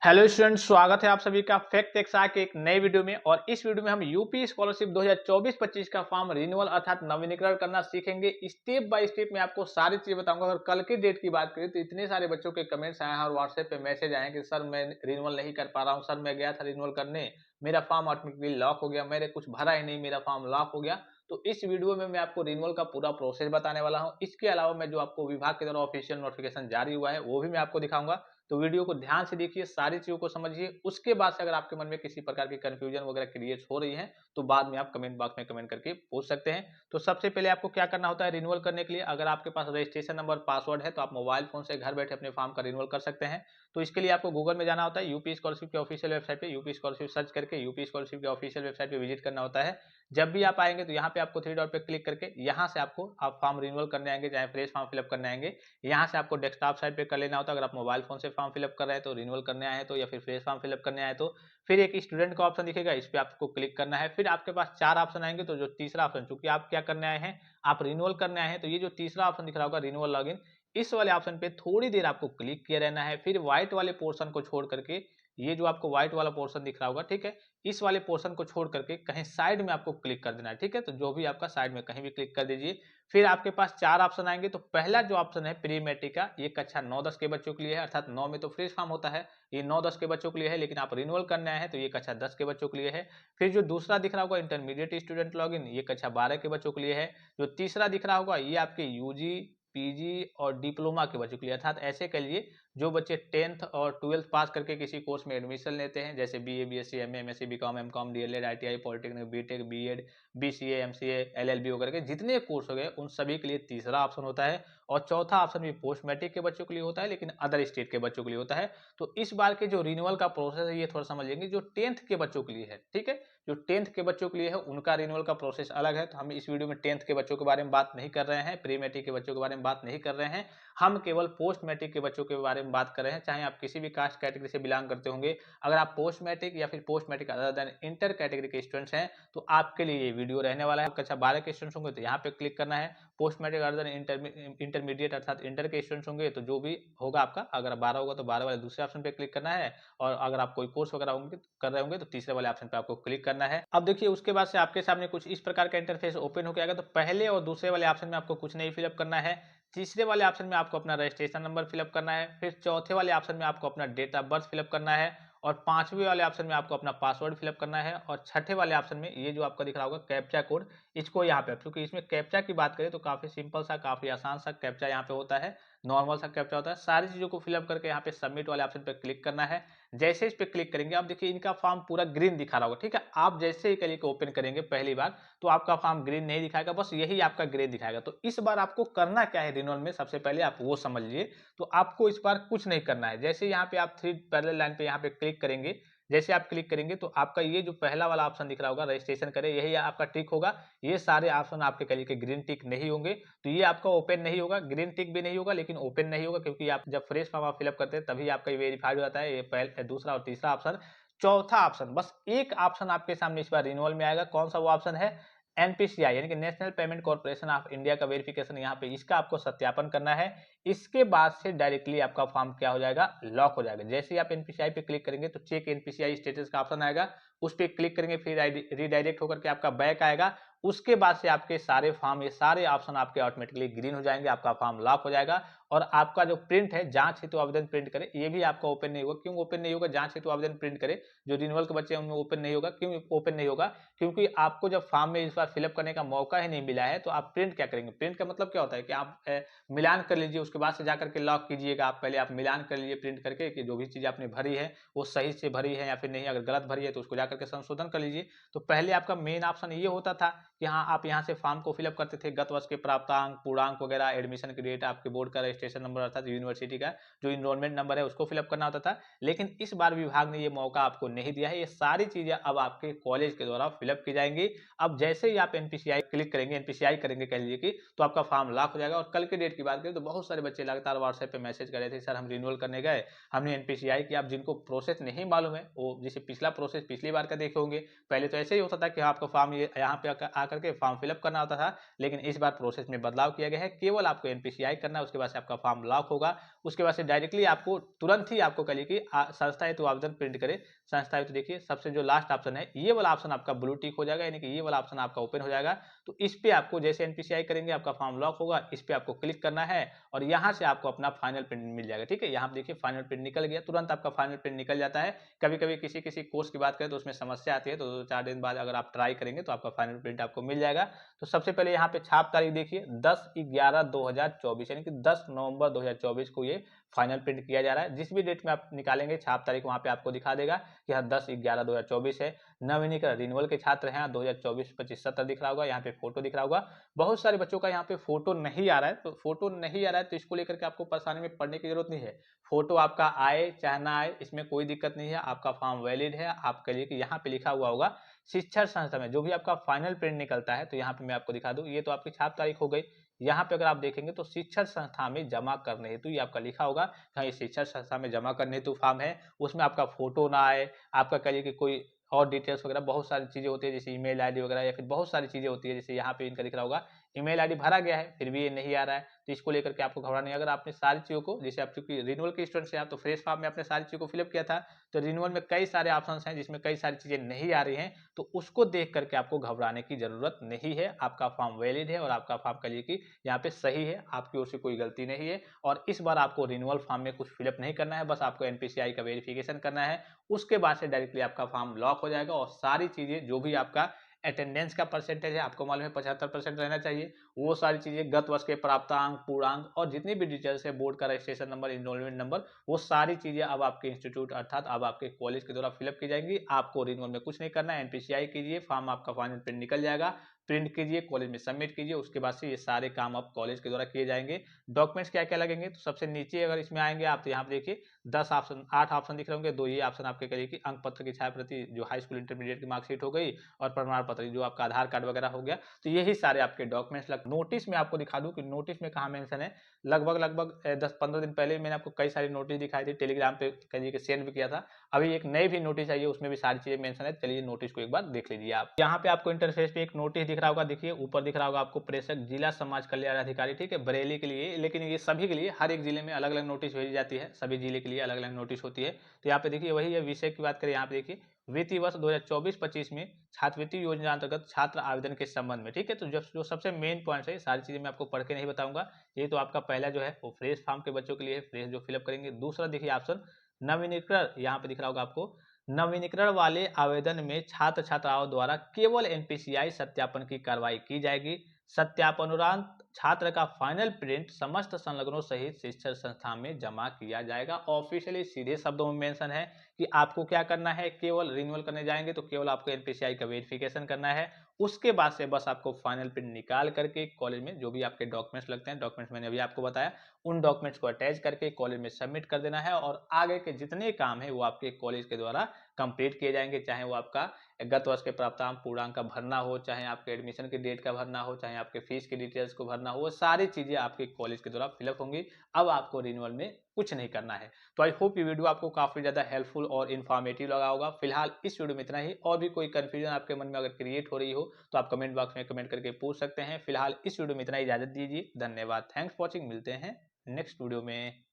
Hello students, स्वागत है आप सभी का फैक्ट एक्सा के एक नए वीडियो में। और इस वीडियो में हम यूपी स्कॉलरशिप 2024-25 का फॉर्म रिन्यूअल अर्थात नवीनीकरण करना सीखेंगे। स्टेप बाय स्टेप मैं आपको सारी चीजें बताऊंगा। अगर कल की डेट की बात करें तो इतने सारे बच्चों के कमेंट्स आए हैं और व्हाट्सएप पे मैसेज आए हैं कि सर मैं रिन्यूअल नहीं कर पा रहा हूँ, सर मैं गया था रिन्यूअल करने, मेरा फॉर्म ऑटोमेटिकली लॉक हो गया, मैंने कुछ भरा ही नहीं, मेरा फॉर्म लॉक हो गया। तो इस वीडियो में मैं आपको रिन्यूअल का पूरा प्रोसेस बताने वाला हूँ। इसके अलावा मैं जो आपको विभाग के द्वारा ऑफिशियल नोटिफिकेशन जारी हुआ है वो भी मैं आपको दिखाऊंगा। तो वीडियो को ध्यान से देखिए, सारी चीजों को समझिए। उसके बाद से अगर आपके मन में किसी प्रकार की कंफ्यूजन वगैरह क्रिएट हो रही है तो बाद में आप कमेंट बॉक्स में कमेंट करके पूछ सकते हैं। तो सबसे पहले आपको क्या करना होता है रिन्यूअल करने के लिए। अगर आपके पास रजिस्ट्रेशन नंबर पासवर्ड है तो आप मोबाइल फोन से घर बैठे अपने फॉर्म का रिन्यूअल कर सकते हैं। तो इसके लिए आपको गूगल में जाना होता है, यूपी स्कॉलरशिप के ऑफिशियल वेबसाइट पे यूपी स्कॉलरशिप सर्च करके यूपी स्कॉलरशिप के ऑफिशियल वेबसाइट पे विजिट करना होता है। जब भी आप आएंगे तो यहाँ पे आपको थ्री डॉट पे क्लिक करके यहाँ से आपको आप फॉर्म रिन्यूअल करने आएंगे, चाहे फ्रेश फॉर्म फिलअप करने आएंगे। यहाँ से आपको डेस्कटॉप साइड पे कर लेना होता है। अगर आप मोबाइल फोन से फॉर्म फिलअप कर रहे हैं तो रिन्यूअल करने आए हैं तो, या फिर फ्रेश फॉर्म फिलअप करने आए तो फिर एक स्टूडेंट का ऑप्शन दिखेगा, इस पे आपको क्लिक करना है। फिर आपके पास चार ऑप्शन आएंगे, तो जो तीसरा ऑप्शन, चूंकि आप क्या करने आए हैं, आप रिन्यूअल करने आए हैं, तो ये जो तीसरा ऑप्शन दिख रहा होगा रिन्यूअल लॉगिन, इस वाले ऑप्शन पे थोड़ी देर आपको क्लिक किया रहना है। फिर व्हाइट वाले पोर्शन को छोड़ करके, ये जो आपको व्हाइट वाला पोर्शन दिख रहा होगा, ठीक है, इस वाले पोर्शन को छोड़ करके कहीं साइड में आपको क्लिक कर देना है, ठीक है। तो जो भी आपका साइड में कहीं भी क्लिक कर दीजिए। फिर आपके पास चार ऑप्शन आएंगे। तो पहला जो ऑप्शन है प्री मैट्रिक का, ये कक्षा 9-10 के बच्चों के लिए है, अर्थात 9 में तो फ्रेश फॉर्म होता है, ये 9-10 के बच्चों के लिए है, लेकिन आप रिन्यूअल करने आए हैं तो ये कक्षा 10 के बच्चों के लिए है। फिर जो दूसरा दिख रहा होगा इंटरमीडिएट स्टूडेंट लॉगिन, ये कक्षा 12 के बच्चों के लिए है। जो तीसरा दिख रहा होगा ये आपके यूजी, पीजी और डिप्लोमा के बच्चों के लिए, अर्थात ऐसे कह लीजिए जो बच्चे 10th और 12th पास करके किसी कोर्स में एडमिशन लेते हैं, जैसे BA, BSc, MA, MSc, BCom, MCom, DElEd, ITI, polytechnic, BTech, BEd, BCA, MCA, LLB वगैरह के जितने कोर्स हो गए उन सभी के लिए तीसरा ऑप्शन होता है। और चौथा ऑप्शन भी पोस्ट मैट्रिक के बच्चों के लिए होता है, लेकिन अदर स्टेट के बच्चों के लिए होता है। तो इस बार के जो रिन्यूअल का प्रोसेस है ये थोड़ा समझ लेंगे। जो 10th के बच्चों के लिए है, ठीक है, जो 10th के बच्चों के लिए है उनका रिन्यूअल का प्रोसेस अलग है। तो हम इस वीडियो में 10th के बच्चों के बारे में बात नहीं कर रहे हैं, प्री मैट्रिक के बच्चों के बारे में बात नहीं कर रहे हैं। हम केवल पोस्ट मैट्रिक के बच्चों के बारे में बात कर रहे हैं। चाहे आप किसी भी कास्ट कैटेगरी से बिलोंग करते होंगे, अगर आप पोस्ट मैट्रिक या फिर post matric other than inter category के स्टूडेंट्स हैं तो आपके लिए ये वीडियो रहने वाला है। कक्षा 12 के स्टूडेंट्स होंगे तो यहाँ पे क्लिक करना है। Post matric other than intermediate अर्थात इंटर के स्टूडेंट्स होंगे तो जो भी होगा आपका, अगर 12 होगा तो 12 वाले दूसरे ऑप्शन पे क्लिक करना है। और अगर आप कोई कोर्स वगैरह होंगे कर रहे होंगे तो तीसरे वाले ऑप्शन पे आपको क्लिक करना है। अब देखिए उसके बाद से आपके सामने कुछ इस प्रकार का इंटरफेस ओपन होकर आएगा। तो पहले और दूसरे वाले ऑप्शन में आपको कुछ नहीं फिलअप करना है। तीसरे वाले ऑप्शन में आपको अपना रजिस्ट्रेशन नंबर फिलअप करना है। फिर चौथे वाले ऑप्शन में आपको अपना डेट ऑफ बर्थ फिलअप करना है। और पांचवें वाले ऑप्शन में आपको अपना पासवर्ड फिलअप करना है। और छठे वाले ऑप्शन में ये जो आपका दिख रहा होगा कैप्चा कोड, इसको यहाँ पे, क्योंकि इसमें कैप्चा की बात करें तो काफी सिंपल सा, काफी आसान सा कैप्चा यहाँ पे होता है, नॉर्मल सा कैप्चा होता है। सारी चीजों को फिलअप करके यहाँ पे सबमिट वाले ऑप्शन पे क्लिक करना है। जैसे इस पे क्लिक करेंगे आप देखिए इनका फॉर्म पूरा ग्रीन दिखा रहा होगा, ठीक है। आप जैसे ही कल को ओपन करेंगे पहली बार तो आपका फॉर्म ग्रीन नहीं दिखाएगा, बस यही आपका ग्रे दिखाएगा। तो इस बार आपको करना क्या है रिन्यूअल में, सबसे पहले आप वो समझ लीजिए। तो आपको इस बार कुछ नहीं करना है। जैसे यहाँ पे आप थ्री पैरेलल लाइन पे यहाँ पे क्लिक करेंगे, जैसे आप क्लिक करेंगे तो आपका ये जो पहला वाला ऑप्शन दिख रहा होगा रजिस्ट्रेशन करें, यही आपका टिक होगा। ये सारे ऑप्शन आपके कल के ग्रीन टिक नहीं होंगे, तो ये आपका ओपन नहीं होगा। ग्रीन टिक भी नहीं होगा लेकिन ओपन नहीं होगा, क्योंकि आप जब फ्रेश फॉर्म आप फिलअप करते हैं तभी आपका वेरीफाइड हो जाता है। ये पहले, दूसरा और तीसरा ऑप्शन। चौथा ऑप्शन, बस एक ऑप्शन आपके सामने इस बार रिन्यूअल में आएगा। कौन सा वो ऑप्शन है? एनपीसीआई यानी कि national payment corporation of India का वेरिफिकेशन, यहाँ पे इसका आपको सत्यापन करना है। इसके बाद से डायरेक्टली आपका फॉर्म क्या हो जाएगा, लॉक हो जाएगा। जैसे ही आप एनपीसीआई पे क्लिक करेंगे तो चेक एनपीसीआई स्टेटस का ऑप्शन आएगा, उस पर क्लिक करेंगे, फिर रीडायरेक्ट होकर के आपका बैक आएगा। उसके बाद से आपके सारे फॉर्म, ये सारे ऑप्शन आपके ऑटोमेटिकली ग्रीन हो जाएंगे, आपका फॉर्म लॉक हो जाएगा। और आपका जो प्रिंट है, जांच हेतु आवेदन प्रिंट करे, ये भी आपका ओपन नहीं होगा। क्यों ओपन नहीं होगा? जांच हेतु आवेदन प्रिंट करे, जो रिन्यूअल के बच्चे हैं उनमें ओपन नहीं होगा। क्यों ओपन नहीं होगा? क्योंकि आपको जब फॉर्म में इस बार फिलअप करने का मौका ही नहीं मिला है तो आप प्रिंट क्या करेंगे? प्रिंट का मतलब क्या होता है कि आप मिलान कर लीजिए, उसके बाद से जाकर के लॉक कीजिएगा। आप पहले आप मिलान कर लीजिए प्रिंट करके कि जो भी चीज आपने भरी है वो सही से भरी है या फिर नहीं। अगर गलत भरी है तो उसको जाकर के संशोधन कर लीजिए। तो पहले आपका मेन ऑप्शन ये होता था कि हाँ, आप यहाँ से फॉर्म को फिलअप करते थे, गत वर्ष के प्राप्तांक, पूर्णांक वगैरह, एडमिशन की डेट, आपके बोर्ड का रजिस्ट्रेशन नंबर अर्थात यूनिवर्सिटी का जो इनरोलमेंट नंबर है उसको फिलअप करना होता था। लेकिन इस बार विभाग ने ये मौका आपको नहीं दिया है। ये सारी चीजें अब आपके कॉलेज के द्वारा फिलअप की जाएंगी। अब जैसे ही आप एनपीसीआई क्लिक करेंगे, एनपीसीआई करेंगे कह लीजिए कि, तो आपका फॉर्म लॉक हो जाएगा। और कल के डेट की बात करें तो बहुत सारे बच्चे लगातार व्हाट्सएप पे मैसेज कर रहे थे, सर हम रिन्यूअल करने गए, हमने एनपीसीआई किया। आप जिनको प्रोसेस नहीं मालूम है वो जैसे पिछला प्रोसेस पिछली बार का देखे होंगे, पहले तो ऐसे ही होता था कि आपका फॉर्म ये यहाँ पे आकर के फॉर्म फिलअप करना होता था। लेकिन इस बार प्रोसेस में बदलाव किया गया है, केवल आपको एनपीसीआई करना है, उसके बाद से आपका फॉर्म लॉक होगा। उसके बाद से डायरेक्टली आपको तुरंत ही आपको कहिए कि संस्था हेतु आवेदन प्रिंट करें। संस्था हेतु देखिए सबसे जो लास्ट ऑप्शन है ये वाला ऑप्शन आपका ब्लू टिक हो जाएगा, यानी कि ये वाला ऑप्शन आपका ओपन हो जाएगा। तो इस पे आपको जैसे एनपीसीआई करेंगे आपका फॉर्म लॉक होगा, इस पे आपको क्लिक करना है और यहाँ से आपको अपना फाइनल प्रिंट मिल जाएगा। ठीक है, यहाँ पे देखिए फाइनल प्रिंट निकल गया, तुरंत आपका फाइनल प्रिंट निकल जाता है। कभी कभी किसी किसी कोर्स की बात करें तो उसमें समस्या आती है, तो 2-4 दिन बाद अगर आप ट्राई करेंगे तो आपका फाइनल प्रिंट आपको मिल जाएगा। तो सबसे पहले यहाँ पे छाप तारीख देखिए 10/11/2024, यानी कि 10 नवंबर 2024 को ये फाइनल प्रिंट किया जा रहा है। जिस भी डेट में आप निकालेंगे छाप तारीख वहां पे आपको दिखा देगा कि हाँ 10/11/2024 है। नवीनीकरण रिन्यूअल के छात्र हैं 2024-25 सत्र दिख रहा होगा, यहाँ पे फोटो दिख रहा होगा। बहुत सारे बच्चों का यहाँ पे फोटो नहीं आ रहा है, तो फोटो नहीं आ रहा है तो इसको लेकर के आपको परेशानी में पड़ने की जरूरत नहीं है। फोटो आपका आए चाहे ना आए इसमें कोई दिक्कत नहीं है, आपका फॉर्म वैलिड है। आपके लिए कि यहाँ पे लिखा हुआ होगा शिक्षण संस्था में जो भी आपका फाइनल प्रिंट निकलता है, तो यहाँ पे मैं आपको दिखा दूं, ये तो आपकी छाप तारीख हो गई। यहाँ पे अगर आप देखेंगे तो शिक्षण संस्था में जमा करने हेतु ये आपका लिखा होगा कि ये शिक्षण संस्था में जमा करने हेतु फॉर्म है, उसमें आपका फोटो ना आए, आपका कहिए कि कोई और डिटेल्स वगैरह बहुत सारी चीजें होती है जैसे ईमेल आईडी वगैरह, या फिर बहुत सारी चीजें होती है जैसे यहाँ पे इनका दिख रहा होगा ईमेल आईडी भरा गया है फिर भी ये नहीं आ रहा है। तो इसको लेकर के आपको घबराना नहीं, अगर आपने सारी चीजों को, जैसे आप चूंकि रिन्यूअल के स्टूडेंट से आप तो फ्रेश फॉर्म में आपने सारी चीजों को फिलअप किया था, तो रिन्यूअल में कई सारे ऑप्शंस हैं जिसमें कई सारी चीजें नहीं आ रही हैं, तो उसको देख करके आपको घबराने की जरूरत नहीं है। आपका फॉर्म वैलिड है और आपका फॉर्म कहिए कि यहाँ पे सही है, आपकी ओर से कोई गलती नहीं है। और इस बार आपको रिन्यूअल फॉर्म में कुछ फिलअप नहीं करना है, बस आपको एनपीसीआई का वेरिफिकेशन करना है। उसके बाद से डायरेक्टली आपका फॉर्म लॉक हो जाएगा और सारी चीजें जो भी आपका अटेंडेंस का परसेंटेज है, आपको मालूम है 75% रहना चाहिए, वो सारी चीजें गत वर्ष के प्राप्तांक पूर्णांक और जितनी भी डिटेल्स है, बोर्ड का रजिस्ट्रेशन नंबर, इनरोलमेंट नंबर, वो सारी चीजें अब आपके इंस्टीट्यूट अर्थात अब आपके कॉलेज के द्वारा फिलअप की जाएंगी। आपको रिन्यूअल में कुछ नहीं करना है, एनपीसीआई कीजिए, फॉर्म आपका फाइनल प्रिंट निकल जाएगा, प्रिंट कीजिए, कॉलेज में सबमिट कीजिए, उसके बाद से ये सारे काम अब कॉलेज के द्वारा किए जाएंगे। डॉक्यूमेंट्स क्या क्या लगेंगे, तो सबसे नीचे अगर इसमें आएंगे आप तो यहाँ पे देखिए 10 ऑप्शन 8 ऑप्शन दिख रहे होंगे, दो ये ऑप्शन आपके करिए कि अंक पत्र की छाया प्रति जो हाई स्कूल इंटरमीडिएट की मार्कशीट हो गई और प्रमाण पत्र जो आपका आधार कार्ड वगैरह हो गया, तो यही सारे आपके डॉक्यूमेंट्स लग। नोटिस में आपको दिखा दूं कि नोटिस में कहाँ मेंशन है, लगभग 10-15 दिन पहले मैंने आपको कई सारी नोटिस दिखाई थी, टेलीग्राम पे कहिए कि सेंड भी किया था। अभी एक नई भी नोटिस आई है, उसमें भी सारी चीजें मेंशन है, चलिए नोटिस को एक बार देख लीजिए आप। यहाँ पे आपको इंटरफेस पे एक नोटिस दिख रहा होगा, देखिए ऊपर दिख रहा होगा आपको प्रेषक जिला समाज कल्याण अधिकारी, ठीक है, बरेली के लिए, लेकिन ये सभी के लिए हर एक जिले में अलग अलग नोटिस भेजी जाती है, सभी जिले के लिए अलग अलग नोटिस होती है। तो यहाँ पे देखिए वही है, विषय की बात करें यहाँ पे देखिए वित्तीय वर्ष 2024-25 में छात्रवृत्ति योजना अंतर्गत छात्र आवेदन के संबंध में, ठीक है। तो जो सबसे मेन पॉइंट है, सारी चीजें मैं आपको पढ़ के नहीं बताऊंगा, ये तो आपका पहला जो है वो फ्रेश फॉर्म के बच्चों के लिए फ्रेश जो फिलअप करेंगे। दूसरा देखिए ऑप्शन नवीनीकरण, यहाँ पे दिख रहा होगा आपको, नवीनीकरण वाले आवेदन में छात्र छात्राओं द्वारा केवल एनपीसीआई सत्यापन की कार्रवाई की जाएगी। सत्यापनोपरांत छात्र का फाइनल प्रिंट समस्त संलग्नों सहित शिक्षण संस्था में जमा किया जाएगा। ऑफिशियली सीधे शब्दों में मेंशन है कि आपको क्या करना है, केवल रिन्यूअल करने जाएंगे तो केवल आपको एनपीसीआई का वेरिफिकेशन करना है। उसके बाद से बस आपको फाइनल प्रिंट निकाल करके कॉलेज में जो भी आपके डॉक्यूमेंट्स लगते हैं, डॉक्यूमेंट्स मैंने अभी आपको बताया, उन डॉक्यूमेंट्स को अटैच करके कॉलेज में सबमिट कर देना है और आगे के जितने काम है वो आपके कॉलेज के द्वारा कंप्लीट किए जाएंगे। चाहे वो आपका गत वर्ष के प्राप्तांक पूर्णांक का भरना हो, चाहे आपके एडमिशन की डेट का भरना हो, चाहे आपके फीस की डिटेल्स को भरना हो, वो सारी चीजें आपके कॉलेज के द्वारा फिलअप होंगी। अब आपको रिन्यूअल में कुछ नहीं करना है। तो आई होप ये वीडियो आपको काफी ज्यादा हेल्पफुल और इन्फॉर्मेटिव लगा होगा। फिलहाल इस वीडियो में इतना ही, और भी कोई कंफ्यूजन आपके मन में अगर क्रिएट हो रही हो तो आप कमेंट बॉक्स में कमेंट करके पूछ सकते हैं। फिलहाल इस वीडियो में इतना ही, इजाजत दीजिए, धन्यवाद, थैंक्स फॉर वॉचिंग, मिलते हैं नेक्स्ट वीडियो में।